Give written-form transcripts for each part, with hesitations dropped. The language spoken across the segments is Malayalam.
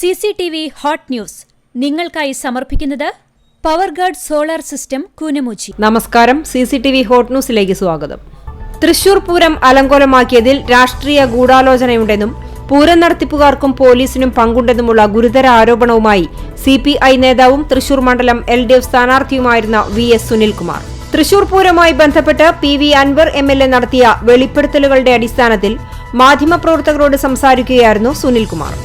CCTV ഹോട്ട് ന്യൂസ് നിങ്ങൾക്കായി സമർപ്പിക്കുന്നത് പവർഗാർഡ് സോളാർ സിസ്റ്റം കൂനമുച്ചി. നമസ്കാരം, CCTV ഹോട്ട് ന്യൂസിലേക്ക് സ്വാഗതം. തൃശൂർ പൂരം അലങ്കോലമാക്കിയതിൽ രാഷ്ട്രീയ ഗൂഢാലോചനയുണ്ടെന്നും പൂരം നടത്തിപ്പുകാർക്കും പോലീസിനും പങ്കുണ്ടെന്നുമുള്ള ഗുരുതര ആരോപണവുമായി CPI നേതാവും തൃശൂർ മണ്ഡലം LDF സ്ഥാനാർത്ഥിയുമായിരുന്ന VS സുനിൽകുമാർ. തൃശൂർ പൂരവുമായി ബന്ധപ്പെട്ട് PV അൻവർ MLA നടത്തിയ വെളിപ്പെടുത്തലുകളുടെ അടിസ്ഥാനത്തിൽ മാധ്യമപ്രവർത്തകരോട് സംസാരിക്കുകയായിരുന്നു സുനിൽകുമാർ.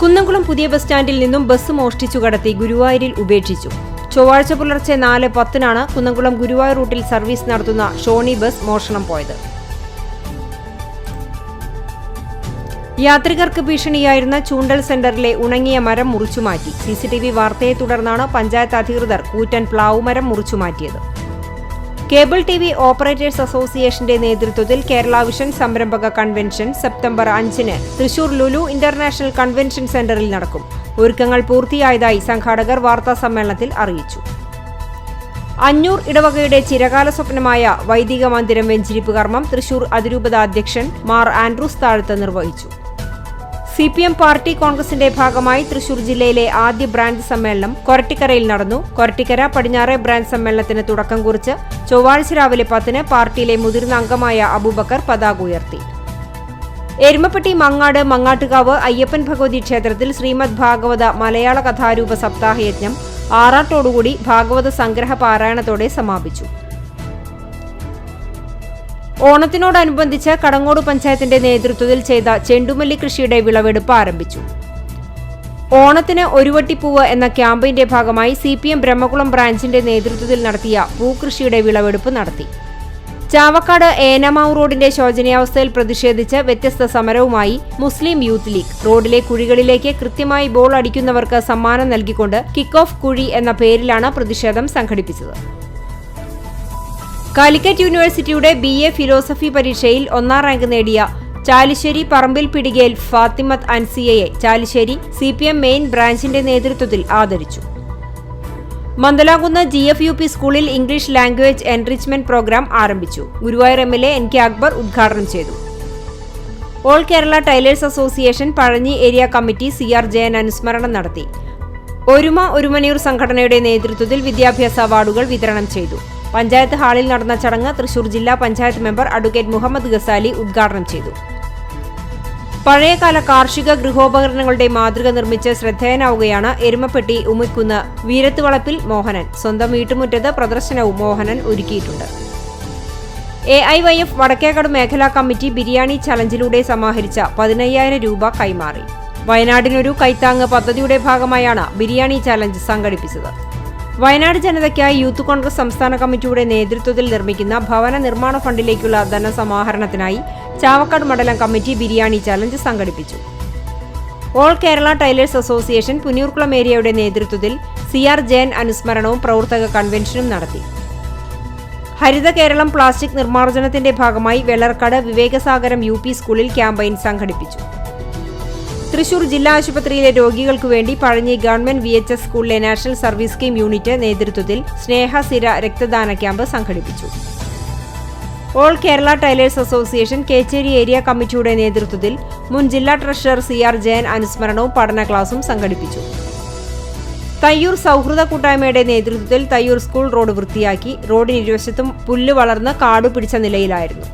കുന്നംകുളം പുതിയ ബസ് സ്റ്റാൻഡിൽ നിന്നും ബസ് മോഷ്ടിച്ചു കടത്തി ഗുരുവായൂരിൽ ഉപേക്ഷിച്ചു. ചൊവ്വാഴ്ച പുലർച്ചെ 4:10 കുന്നംകുളം ഗുരുവായൂർ റൂട്ടിൽ സർവീസ് നടത്തുന്ന ഷോണി ബസ് മോഷണം പോയത്. യാത്രികർക്ക് ഭീഷണിയായിരുന്ന ചൂണ്ടൽ സെന്ററിലെ ഉണങ്ങിയ മരം മുറിച്ചുമാറ്റി. CCTV വാർത്തയെ തുടർന്നാണ് പഞ്ചായത്ത് അധികൃതർ കൂറ്റൻ പ്ലാവുമരം മുറിച്ചുമാറ്റിയത്. കേബിൾ TV ഓപ്പറേറ്റേഴ്സ് അസോസിയേഷന്റെ നേതൃത്വത്തിൽ കേരള വിഷൻ സംരംഭക convention September 5 Thrissur Lulu international convention സെന്ററിൽ നടക്കും. ഒരുക്കങ്ങൾ പൂർത്തിയായതായി സംഘാടകർ വാർത്താസമ്മേളനത്തിൽ അറിയിച്ചു. അഞ്ഞൂർ ഇടവകയുടെ ചിരകാല സ്വപ്നമായ വൈദിക മന്ദിരം വെഞ്ചിരിപ്പ് കർമ്മം തൃശൂർ അതിരൂപത അധ്യക്ഷൻ മാർ ആൻഡ്രൂസ് താഴത്ത് നിർവഹിച്ചു. CPM പാർട്ടി കോൺഗ്രസിന്റെ ഭാഗമായി തൃശൂർ ജില്ലയിലെ ആദ്യ ബ്രാഞ്ച് സമ്മേളനം കൊരട്ടിക്കരയിൽ നടന്നു. കൊരട്ടിക്കര പടിഞ്ഞാറെ ബ്രാഞ്ച് സമ്മേളനത്തിന് തുടക്കം കുറിച്ച് ചൊവ്വാഴ്ച രാവിലെ 10 പാർട്ടിയിലെ മുതിർന്ന അംഗമായ അബൂബക്കർ പതാക ഉയർത്തി. എരുമപ്പെട്ടി മങ്ങാട് മങ്ങാട്ടുകാവ് അയ്യപ്പൻ ഭഗവതി ക്ഷേത്രത്തിൽ ശ്രീമദ് ഭാഗവത മലയാള കഥാരൂപ സപ്താഹയജ്ഞം ആറാട്ടോടുകൂടി ഭാഗവത സംഗ്രഹ പാരായണത്തോടെ സമാപിച്ചു. ഓണത്തിനോടനുബന്ധിച്ച് കടങ്ങോട് പഞ്ചായത്തിന്റെ നേതൃത്വത്തിൽ ചെയ്ത ചെണ്ടുമല്ലി കൃഷിയുടെ വിളവെടുപ്പ് ആരംഭിച്ചു. ഓണത്തിന് ഒരുവട്ടിപ്പൂവ് എന്ന ക്യാമ്പയിന്റെ ഭാഗമായി CPM ബ്രഹ്മകുളം ബ്രാഞ്ചിന്റെ നേതൃത്വത്തിൽ നടത്തിയ പൂക്കൃഷിയുടെ വിളവെടുപ്പ് നടത്തി. ചാവക്കാട് ഏനമാവ് റോഡിന്റെ ശോചനീയാവസ്ഥയിൽ പ്രതിഷേധിച്ച് വ്യത്യസ്ത സമരവുമായി മുസ്ലിം യൂത്ത് ലീഗ്. റോഡിലെ കുഴികളിലേക്ക് കൃത്യമായി ബോൾ അടിക്കുന്നവർക്ക് സമ്മാനം നൽകിക്കൊണ്ട് കിക്ക് ഓഫ് കുഴി എന്ന പേരിലാണ് പ്രതിഷേധം സംഘടിപ്പിച്ചത്. കാലിക്കറ്റ് യൂണിവേഴ്സിറ്റിയുടെ BA ഫിലോസഫി പരീക്ഷയിൽ 1ാം റാങ്ക് നേടിയ ചാലിശ്ശേരി പറമ്പിൽ പിടികേൽ ഫാത്തിമത്ത് അൻസിയയെ ചാലിശ്ശേരി CPM മെയിൻ ബ്രാഞ്ചിന്റെ നേതൃത്വത്തിൽ ആദരിച്ചു. മന്ദലാകുന്ന് GFUP സ്കൂളിൽ ഇംഗ്ലീഷ് ലാംഗ്വേജ് എൻറിച്ച്മെന്റ് പ്രോഗ്രാം ആരംഭിച്ചു. ഗുരുവായൂർ MLA NK അക്ബർ ഉദ്ഘാടനം ചെയ്തു. All Kerala tailors association Pazhanji area committee CR Jayan അനുസ്മരണം നടത്തി. ഒരുമ ഒരുമനയൂർ സംഘടനയുടെ നേതൃത്വത്തിൽ വിദ്യാഭ്യാസ അവാർഡുകൾ വിതരണം ചെയ്തു. പഞ്ചായത്ത് ഹാളിൽ നടന്ന ചടങ്ങ് തൃശൂർ ജില്ലാ പഞ്ചായത്ത് മെമ്പർ അഡ്വക്കേറ്റ് മുഹമ്മദ് ഗസാലി ഉദ്ഘാടനം ചെയ്തു. പഴയകാല കാർഷിക ഗൃഹോപകരണങ്ങളുടെ മാതൃക നിർമ്മിച്ച് ശ്രദ്ധേയനാവുകയാണ് എരുമപ്പെട്ടി ഉമിക്കുന്ന് വീരത്തുവളപ്പിൽ മോഹനൻ. സ്വന്തം വീട്ടുമുറ്റത്ത് പ്രദർശനവും മോഹനൻ ഒരുക്കിയിട്ടുണ്ട്. AIYF വടക്കേക്കട് മേഖലാ കമ്മിറ്റി ബിരിയാണി ചലഞ്ചിലൂടെ സമാഹരിച്ച 15,000 രൂപ കൈമാറി. വയനാടിനൊരു കൈത്താങ്ങ് പദ്ധതിയുടെ ഭാഗമായാണ് ബിരിയാണി ചലഞ്ച് സംഘടിപ്പിച്ചത്. വയനാട് ജനതയ്ക്കായി യൂത്ത് കോൺഗ്രസ് സംസ്ഥാന കമ്മിറ്റിയുടെ നേതൃത്വത്തിൽ നിർമ്മിക്കുന്ന ഭവന നിർമ്മാണ ഫണ്ടിലേക്കുള്ള ധനസമാഹരണത്തിനായി ചാവക്കാട് മണ്ഡലം കമ്മിറ്റി ബിരിയാണി ചലഞ്ച് സംഘടിപ്പിച്ചു. All Kerala tailors association Punnurkulam ഏരിയയുടെ നേതൃത്വത്തിൽ CR ജയൻ അനുസ്മരണവും പ്രവർത്തക കൺവെൻഷനും നടത്തി. ഹരിത കേരളം പ്ലാസ്റ്റിക് നിർമ്മാർജ്ജനത്തിന്റെ ഭാഗമായി വെള്ളർക്കാട് വിവേകസാഗരം UP സ്കൂളിൽ ക്യാമ്പയിൻ സംഘടിപ്പിച്ചു. തൃശൂർ ജില്ലാ ആശുപത്രിയിലെ രോഗികൾക്കു വേണ്ടി പഴഞ്ഞി ഗവൺമെന്റ് VHS സ്കൂളിലെ നാഷണൽ സർവീസ് സ്കീം യൂണിറ്റ് നേതൃത്വത്തിൽ സ്നേഹസിര രക്തദാന ക്യാമ്പ് സംഘടിപ്പിച്ചു. All Kerala tailors association Kechery area കമ്മിറ്റിയുടെ നേതൃത്വത്തിൽ മുൻ ജില്ലാ ട്രഷറർ CR ജയൻ അനുസ്മരണവും പഠന ക്ലാസും സംഘടിപ്പിച്ചു. തയ്യൂർ സൗഹൃദ കൂട്ടായ്മയുടെ നേതൃത്വത്തിൽ തയ്യൂർ സ്കൂൾ റോഡ് വൃത്തിയാക്കി. റോഡിന് ഇരുവശത്തും പുല്ല് വളർന്ന് കാടുപിടിച്ച നിലയിലായിരുന്നു.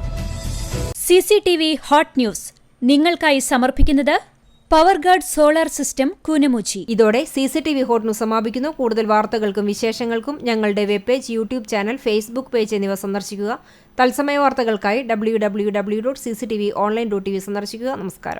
CCTV ഹോട്ട് ന്യൂസ് നിങ്ങൾക്കായി സമർപ്പിക്കുന്നത് പവർഗാർഡ് സോളാർ സിസ്റ്റം കൂനമുച്ചി. ഇതോടെ CCTV ഹോട്ട് ന്യൂസ് സമാപിക്കുന്നു. കൂടുതൽ വാർത്തകൾക്കും വിശേഷങ്ങൾക്കും ഞങ്ങളുടെ web page, YouTube channel, Facebook page എന്നിവ സന്ദർശിക്കുക. തത്സമയ വാർത്തകൾക്കായി www.cctv.online.tv സന്ദർശിക്കുക. നമസ്കാരം.